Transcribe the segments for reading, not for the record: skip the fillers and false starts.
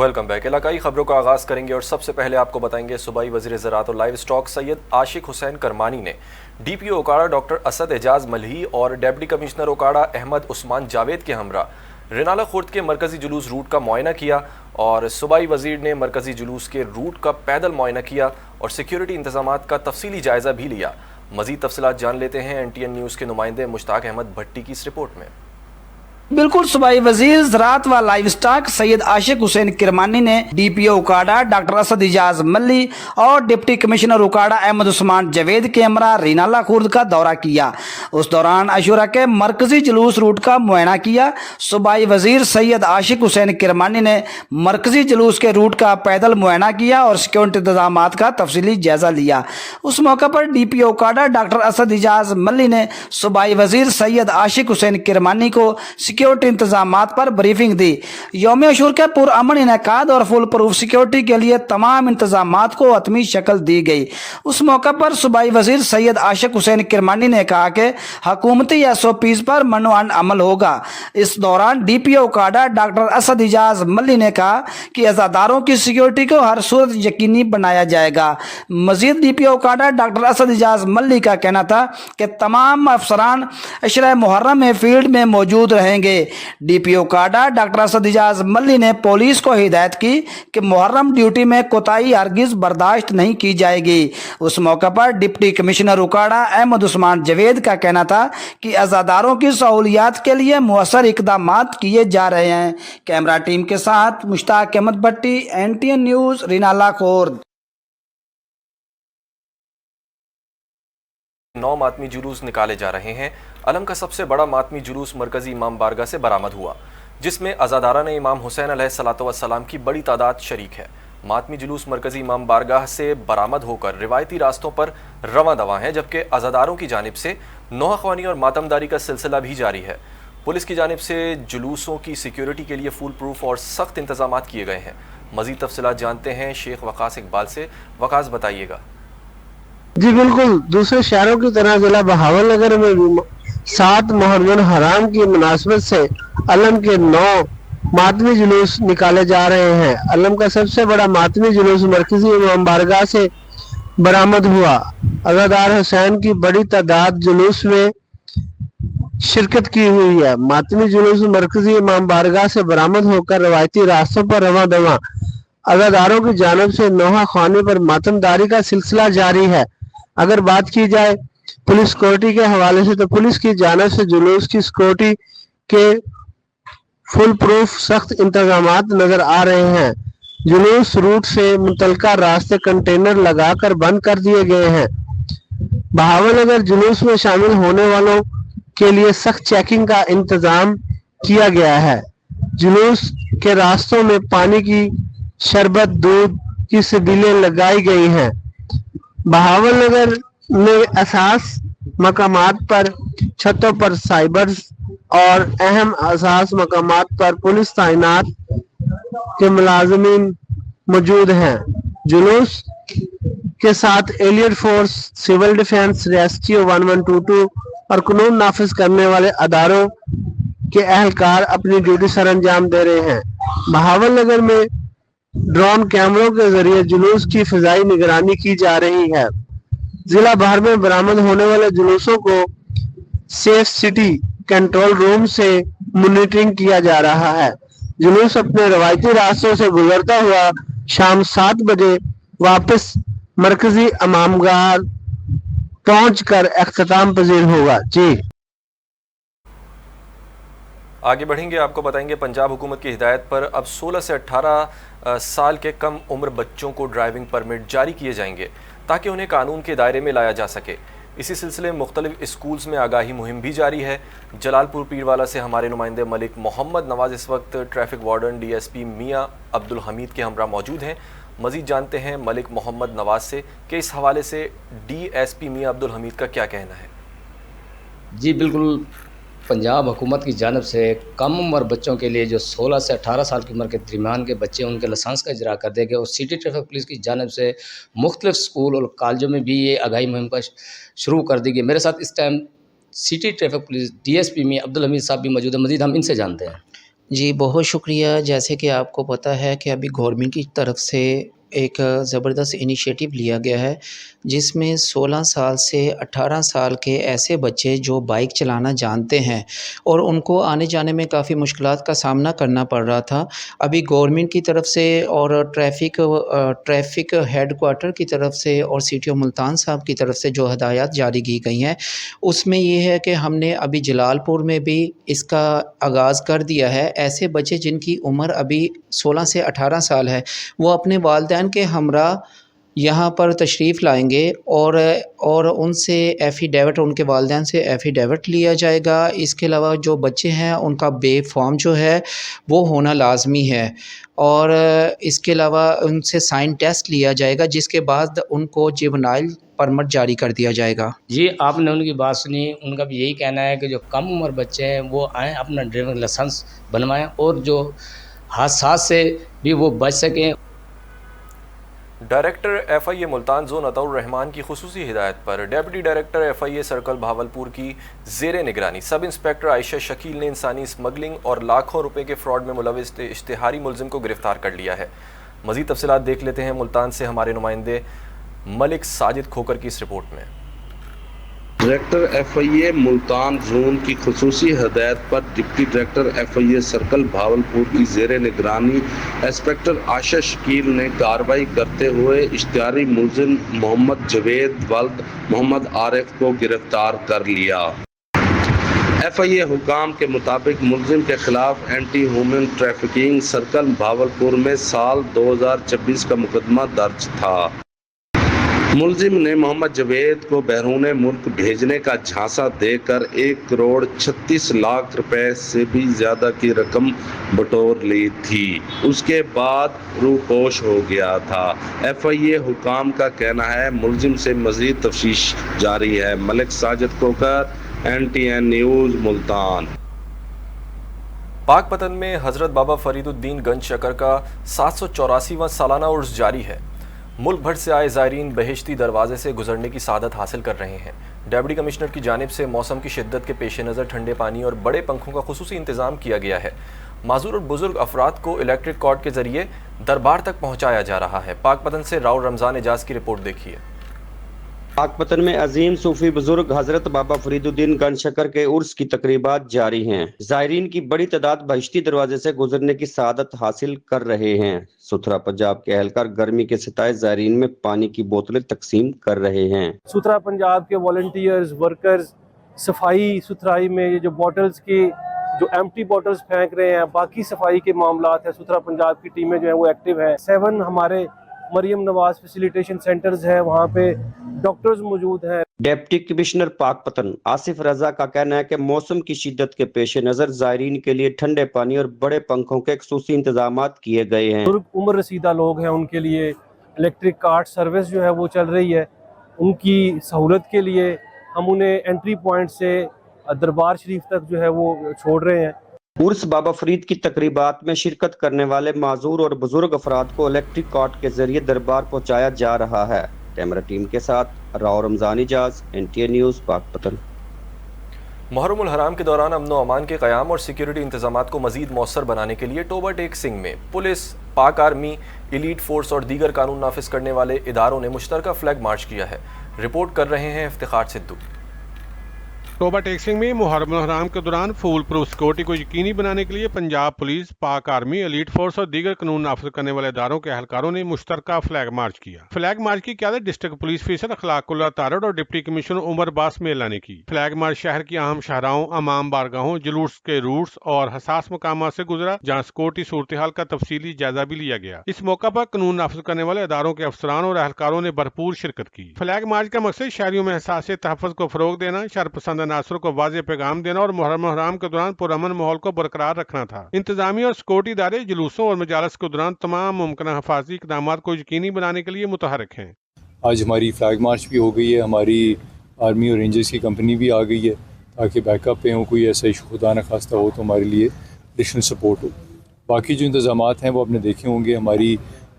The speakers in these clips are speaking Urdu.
Welcome back. علاقائی خبروں کا آغاز کریں گے اور سب سے پہلے آپ کو بتائیں گے صوبائی وزیر زراعت اور لائیو اسٹاک سید عاشق حسین کرمانی نے ڈی پی او اوکاڑا ڈاکٹر اسد اعجاز ملہی اور ڈپٹی کمشنر اوکاڑا احمد عثمان جاوید کے ہمراہ رینالہ خورد کے مرکزی جلوس روٹ کا معائنہ کیا اور صوبائی وزیر نے مرکزی جلوس کے روٹ کا پیدل معائنہ کیا اور سیکیورٹی انتظامات کا تفصیلی جائزہ بھی لیا۔ مزید تفصیلات جان لیتے ہیں NTN نیوز کے نمائندے مشتاق احمد بھٹی کی اس رپورٹ میں۔ بالکل، صوبائی وزیر زراعت و لائیو اسٹاک سید عاشق حسین کرمانی نے ڈی پی او اوکاڑا ڈاکٹر اسد اعجاز ملہی اور ڈپٹی کمشنر اوکاڑا احمد عثمان جاوید کے ہمراہ رینالہ خورد کا دورہ کیا۔ اس دوران عاشورہ کے مرکزی جلوس روٹ کا معائنہ کیا۔ صوبائی وزیر سید عاشق حسین کرمانی نے مرکزی جلوس کے روٹ کا پیدل معائنہ کیا اور سیکورٹی انتظامات کا تفصیلی جائزہ لیا۔ اس موقع پر ڈی پی او اوکاڑا ڈاکٹر اسد اعجاز ملہی نے صوبائی وزیر سید عاشق حسین کرمانی کو سیکیورٹی انتظامات پر بریفنگ دی۔ یوم عاشور کے پرامن انعقاد اور فل پروف سیکیورٹی کے لیے تمام انتظامات کو حتمی شکل دی گئی۔ اس موقع پر صوبائی وزیر سید عاشق حسین کرمانی نے کہا کہ حکومتی SOPs پر منوعن عمل ہوگا۔ اس دوران ڈی پی او اوکاڑا ڈاکٹر اسد اعجاز ملہی نے کہا کہ عزاداروں کی سیکیورٹی کو ہر صورت یقینی بنایا جائے گا۔ مزید ڈی پی او اوکاڑا ڈاکٹر اسد اعجاز ملہی کا کہنا تھا کہ تمام افسران عشرہ محرم میں فیلڈ میں موجود رہیں گے۔ ڈی پی او اوکاڑا ڈاکٹر اسد اعجاز ملہی نے پولیس کو ہدایت کی کہ محرم ڈیوٹی میں کوتاہی ہرگز برداشت نہیں کی جائے گی۔ اس موقع پر ڈپٹی کمشنر اوکاڑا احمد عثمان جاوید کا کہنا تھا کہ عزاداروں کی سہولیات کے لیے مؤثر اقدامات کیے جا رہے ہیں۔ کیمرہ ٹیم کے ساتھ مشتاق احمد بھٹی، NTN نیوز، رینالہ خورد۔ 9 ماتمی جلوس نکالے جا رہے ہیں۔ علم کا سب سے بڑا ماتمی جلوس مرکزی امام بارگاہ سے برآمد ہوا، جس میں عزاداران امام حسین علیہ الصلوۃ والسلام کی بڑی تعداد شریک ہے۔ ماتمی جلوس مرکزی امام بارگاہ سے برآمد ہو کر روایتی راستوں پر رواں دواں ہے، جبکہ عزاداروں کی جانب سے نوحہ خوانی اور ماتمداری کا سلسلہ بھی جاری ہے۔ پولیس کی جانب سے جلوسوں کی سیکیورٹی کے لیے فول پروف اور سخت انتظامات کیے گئے ہیں۔ مزید تفصیلات جانتے ہیں شیخ وقاص اقبال سے۔ وقاص، بتائیے گا۔ جی بالکل، دوسرے شہروں کی طرح ضلع بہاول نگر میں بھی 7 محرم الحرام کی مناسبت سے علم کے 9 ماتمی جلوس نکالے جا رہے ہیں۔ علم کا سب سے بڑا ماتمی جلوس مرکزی امام بارگاہ سے برآمد ہوا۔ عزادار حسین کی بڑی تعداد جلوس میں شرکت کی ہوئی ہے۔ ماتمی جلوس مرکزی امام بارگاہ سے برآمد ہو کر روایتی راستوں پر رواں دواں۔ عزاداروں کی جانب سے نوحہ خوانی پر ماتمداری کا سلسلہ جاری ہے۔ اگر بات کی جائے پولیس سیکورٹی کے حوالے سے، تو پولیس کی جانب سے جلوس کی سیکورٹی کے فل پروف سخت انتظامات نظر آ رہے ہیں۔ جلوس روٹ سے متعلقہ راستے کنٹینر لگا کر بند کر دیے گئے ہیں۔ بہاول نگر جلوس میں شامل ہونے والوں کے لیے سخت چیکنگ کا انتظام کیا گیا ہے۔ جلوس کے راستوں میں پانی کی شربت، دودھ کی سبیلیں لگائی گئی ہیں۔ بہاول نگر میں اساس مقامات پر، چھتوں پر سائبرز اور اہم اساس مقامات پر پولیس تعینات کے ملازمین موجود ہیں۔ جلوس کے ساتھ elite force, civil defence, rescue 1122 اور قانون نافذ کرنے والے اداروں کے اہلکار اپنی ڈیوٹی سر انجام دے رہے ہیں۔ بہاول نگر میں ڈرون کیمروں کے ذریعے جلوس کی فضائی نگرانی کی جا رہی ہے۔ ضلع بھر میں برآمد ہونے والے جلوسوں کو سیف سٹی کنٹرول روم سے مانیٹرنگ کیا جا رہا ہے۔ جلوس اپنے روایتی راستوں سے گزرتا ہوا شام 7 بجے واپس مرکزی امامگاہ پہنچ کر اختتام پذیر ہوگا۔ جی آگے بڑھیں گے، آپ کو بتائیں گے پنجاب حکومت کی ہدایت پر اب 16 سے 18 سال کے کم عمر بچوں کو ڈرائیونگ پرمٹ جاری کیے جائیں گے تاکہ انہیں قانون کے دائرے میں لایا جا سکے۔ اسی سلسلے میں مختلف اسکولز میں آگاہی مہم بھی جاری ہے۔ جلال پور پیروالا سے ہمارے نمائندے ملک محمد نواز اس وقت ٹریفک وارڈن DSP میاں عبدالحمید کے ہمراہ موجود ہیں۔ مزید جانتے ہیں ملک محمد نواز سے کہ اس حوالے سے DSP میاں عبدالحمید کا کیا کہنا ہے۔ جی بالکل، پنجاب حکومت کی جانب سے کم عمر بچوں کے لیے جو 16 سے 18 سال کی عمر کے درمیان کے بچے ان کے لائسنس کا اجرا کر دے گئے، اور سٹی ٹریفک پولیس کی جانب سے مختلف اسکول اور کالجوں میں بھی یہ آگاہی مہم کا شروع کر دی گئی۔ میرے ساتھ اس time city traffic police DSP میں عبدالحمید صاحب بھی موجود ہیں، مزید ہم ان سے جانتے ہیں۔ جی بہت شکریہ. جیسے کہ آپ کو پتہ ہے کہ ابھی گورنمنٹ کی طرف سے ایک زبردست انیشیٹو لیا گیا ہے جس میں 16 سال سے 18 سال کے ایسے بچے جو بائک چلانا جانتے ہیں اور ان کو آنے جانے میں کافی مشکلات کا سامنا کرنا پڑ رہا تھا، ابھی گورنمنٹ کی طرف سے اور ٹریفک ہیڈ کوارٹر کی طرف سے اور سی ٹی او ملتان صاحب کی طرف سے جو ہدایات جاری کی گئی ہیں اس میں یہ ہے کہ ہم نے ابھی جلال پور میں بھی اس کا آغاز کر دیا ہے. ایسے بچے جن کی عمر ابھی 16 سے 18 سال ہے وہ اپنے والدین کے ہمراہ یہاں پر تشریف لائیں گے اور ان سے ایفیڈیوٹ، ان کے والدین سے ایفیڈیوٹ لیا جائے گا. اس کے علاوہ جو بچے ہیں ان کا بے فارم جو ہے وہ ہونا لازمی ہے، اور اس کے علاوہ ان سے سائن ٹیسٹ لیا جائے گا جس کے بعد ان کو جیونائل پرمٹ جاری کر دیا جائے گا. جی آپ نے ان کی بات سنی، ان کا بھی یہی کہنا ہے کہ جو کم عمر بچے ہیں وہ آئیں اپنا ڈرائیونگ لائسنس بنوائیں اور جو حادثات سے بھی وہ بچ سکیں. Director F I A Multan zone Ata ur Rahman کی خصوصی ہدایت پر deputy director F I A circle Bahawalpur کی زیر نگرانی سب انسپکٹر عائشہ شکیل نے انسانی اسمگلنگ اور لاکھوں روپے کے فراڈ میں ملوث اشتہاری ملزم کو گرفتار کر لیا ہے. مزید تفصیلات دیکھ لیتے ہیں ملتان سے ہمارے نمائندے ملک ساجد کھوکر کی اس رپورٹ میں. Director F I A Multan zone کی خصوصی ہدایت پر deputy director F I A circle Bahawalpur کی زیر نگرانی انسپکٹر عائشہ شکیل نے کارروائی کرتے ہوئے اشتہاری ملزم محمد جوید ولد محمد عارف کو گرفتار کر لیا. ایف آئی اے حکام کے مطابق ملزم کے خلاف anti human trafficking circle Bahawalpur میں سال 2026 کا مقدمہ درج تھا. ملزم نے محمد جوید کو بیرون ملک بھیجنے کا جھانسا دے کر 1,36,00,000 روپے سے بھی زیادہ کی رقم بٹور لی تھی. اس کے بعد روپوش ہو گیا تھا. ایف آئی اے حکام کا کہنا ہے ملزم سے مزید تفتیش جاری ہے. Malik Sajid Khokhar, NTN news Multan. Pakpattan میں حضرت بابا فرید الدین گنج شکر کا 784واں سالانہ عرس جاری ہے. ملک بھر سے آئے زائرین بہشتی دروازے سے گزرنے کی سعادت حاصل کر رہے ہیں. ڈپٹی کمشنر کی جانب سے موسم کی شدت کے پیش نظر ٹھنڈے پانی اور بڑے پنکھوں کا خصوصی انتظام کیا گیا ہے. معذور اور بزرگ افراد کو الیکٹرک کارٹ کے ذریعے دربار تک پہنچایا جا رہا ہے. پاک پتن سے راؤ رمضان اجاز کی رپورٹ دیکھیے. پاک پتن میں عظیم صوفی بزرگ حضرت بابا فرید الدین گنج شکر کے عرس کی تقریبات جاری ہیں. زائرین کی بڑی تعداد بہشتی دروازے سے گزرنے کی سعادت حاصل کر رہے ہیں. ستھرا پنجاب کے اہلکار گرمی کے ستائے زائرین میں پانی کی بوتلیں تقسیم کر رہے ہیں. ستھرا پنجاب کے والنٹیئرز، ورکرز صفائی ستھرائی میں یہ جو بوٹلز کی جو ایمٹی بوٹلز پھینک رہے ہیں، باقی صفائی کے معاملات ہیں، ستھرا پنجاب کی ٹیمیں جو ہیں وہ ایکٹیو ہیں. 7 ہمارے مریم نواز فیسیلیٹیشن سینٹرز ہیں، وہاں پہ ڈاکٹرز موجود ہیں. ڈپٹی کمشنر پاک پتن آصف رضا کا کہنا ہے کہ موسم کی شدت کے پیش نظر زائرین کے لیے ٹھنڈے پانی اور بڑے پنکھوں کے خصوصی انتظامات کیے گئے ہیں. بزرگ عمر رسیدہ لوگ ہیں، ان کے لیے الیکٹرک کارٹ سروس جو ہے وہ چل رہی ہے. ان کی سہولت کے لیے ہم انہیں انٹری پوائنٹ سے دربار شریف تک جو ہے وہ چھوڑ رہے ہیں. عرس بابا فرید کی تقریبات میں شرکت کرنے والے معذور اور بزرگ افراد کو الیکٹرک کارٹ کے ذریعے دربار پہنچایا جا رہا ہے. کیمرہ ٹیم کے ساتھ راؤ رمضان اجاز، NTN نیوز پاک پتن. محرم الحرام کے دوران امن و امان کے قیام اور سیکیورٹی انتظامات کو مزید مؤثر بنانے کے لیے ٹوبہ ٹیک سنگھ میں پولیس، پاک آرمی، ایلیٹ فورس اور دیگر قانون نافذ کرنے والے اداروں نے مشترکہ فلیگ مارچ کیا ہے. رپورٹ کر رہے ہیں افتخار سدھو. ٹوبہ ٹیک سنگھ میں محرم الحرام کے دوران فول پروف سیکورٹی کو یقینی بنانے کے لیے پنجاب پولیس، پاک آرمی، ایلیٹ فورس اور دیگر قانون نافذ کرنے والے اداروں کے اہلکاروں نے مشترکہ فلیگ مارچ کیا. فلیگ مارچ کی قیادت ڈسٹرکٹ پولیس افیسر اخلاق اللہ تارڑ اور ڈپٹی کمشنر عمر باس میلا نے کی. فلیگ مارچ شہر کی اہم شاہراہوں، امام بارگاہوں، جلوس کے روٹس اور حساس مقامات سے گزرا جہاں سیکورٹی صورتحال کا تفصیلی جائزہ بھی لیا گیا. اس موقع پر قانون نافذ کرنے والے اداروں کے افسران اور اہلکاروں نے بھرپور شرکت کی. فلیگ مارچ کا مقصد شہریوں میں احساس تحفظ کو فروغ دینا، شر پسند عناصر کو واضح پیغام دینا اور محرم الحرام کے دوران پرامن ماحول کو برقرار رکھنا تھا. انتظامیہ اور سیکورٹی ادارے جلوسوں اور مجالس کے دوران تمام ممکنہ حفاظتی اقدامات کو یقینی بنانے کے لیے متحرک ہیں. آج ہماری فلیگ مارچ بھی ہو گئی ہے، ہماری آرمی اور رینجرز کی کمپنی بھی آ گئی ہے تاکہ بیک اپ پہ ہوں، کوئی ایسا ایشو خدا نخواستہ ہو تو ہمارے لیے ایڈیشنل سپورٹ ہو. باقی جو انتظامات ہیں وہ آپ نے دیکھے ہوں گے، ہماری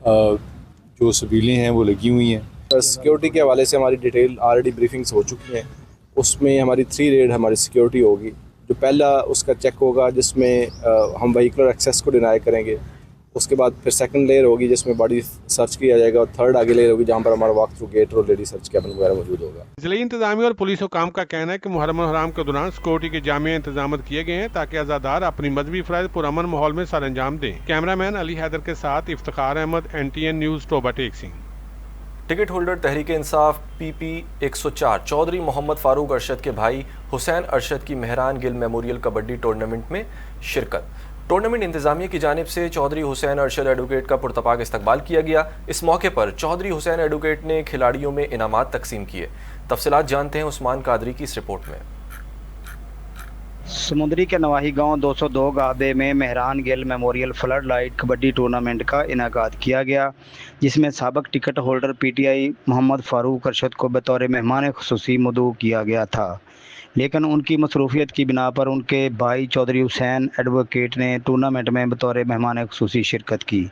جو سبیلیں ہیں وہ لگی ہوئی ہیں. سیکیورٹی کے حوالے سے ہماری ڈیٹیل آلریڈی بریفنگز ہو چکی ہیں. اس میں ہماری 3 ریڈ ہماری سیکیورٹی ہوگی جو پہلا اس کا چیک ہوگا جس میں ہم وہیکولر ایکسیس کو ڈینائی کریں گے، اس کے بعد پھر سیکنڈ لیئر ہوگی جس میں باڈی سرچ کیا جائے گا، اور تھرڈ آگے لیئر ہوگی جہاں پر ہمارا واک تھرو گیٹ اور لیڈی سرچ کیبن وغیرہ موجود ہوگا۔ ضلعی انتظامیہ اور پولیس حکام کا کہنا ہے کہ محرم الحرام کے دوران سیکورٹی کے جامع انتظامات کیے گئے ہیں تاکہ عزادار اپنی مذہبی فرائض پرامن ماحول میں سر انجام دیں۔ کیمرہ مین علی حیدر کے ساتھ افتخار احمد، NTN نیوز، ٹوبہ ٹیک Singh. Ticket holder Tehreek Insaf PP 104 Chaudhry محمد فاروق ارشد کے بھائی حسین ارشد کی مہران گل میموریل کبڈی ٹورنامنٹ میں شرکت۔ ٹورنامنٹ انتظامیہ کی جانب سے چودھری حسین ارشد ایڈوکیٹ کا پرتپاک استقبال کیا گیا۔ اس موقع پر چودھری حسین ایڈوکیٹ نے کھلاڑیوں میں انعامات تقسیم کیے۔ تفصیلات جانتے ہیں عثمان قادری کی اس رپورٹ میں۔ سمندری کے نواحی گاؤں 202 گابے میں Mehran Gul memorial flood light kabaddi tournament کا انعقاد کیا گیا، جس میں سابق ticket holder PTI Muhammad Farooq Arshad کو بطور مہمان خصوصی مدعو کیا گیا تھا، لیکن ان کی مصروفیت کی بنا پر ان کے بھائی چودھری حسین ایڈوکیٹ نے ٹورنامنٹ میں بطور مہمان خصوصی شرکت کی۔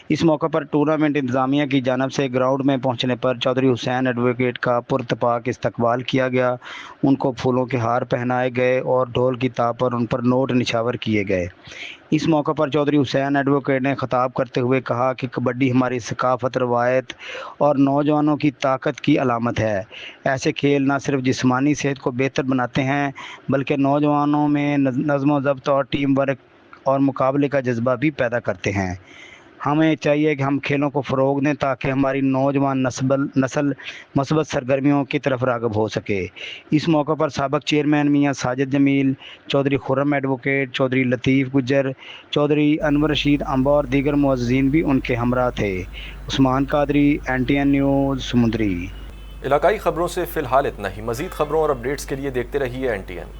اس موقع پر ٹورنامنٹ انتظامیہ کی جانب سے گراؤنڈ میں پہنچنے پر چودھری حسین ایڈوکیٹ کا پرتپاک استقبال کیا گیا۔ ان کو پھولوں کے ہار پہنائے گئے اور ڈھول کی تاب پر ان پر نوٹ نچھاور کیے گئے۔ اس موقع پر چودھری حسین ایڈوکیٹ نے خطاب کرتے ہوئے کہا کہ کبڈی ہماری ثقافت، روایت اور نوجوانوں کی طاقت کی علامت ہے۔ ایسے کھیل نہ صرف جسمانی صحت کو بہتر بناتے ہیں بلکہ نوجوانوں میں نظم و ضبط اور ٹیم ورک اور مقابلے کا جذبہ بھی پیدا کرتے ہیں۔ ہمیں چاہیے کہ ہم کھیلوں کو فروغ دیں تاکہ ہماری نوجوان نسل مثبت سرگرمیوں کی طرف راغب ہو سکے۔ اس موقع پر سابق چیئرمین میاں ساجد جمیل، چودھری خرم ایڈوکیٹ، چودھری لطیف گجر، چودھری انور رشید امبا اور دیگر معززین بھی ان کے ہمراہ تھے۔ عثمان قادری، NTN نیوز، سمندری۔ علاقائی خبروں سے فی الحال اتنا ہی۔ مزید خبروں اور اپڈیٹس کے لیے دیکھتے رہیے NTN۔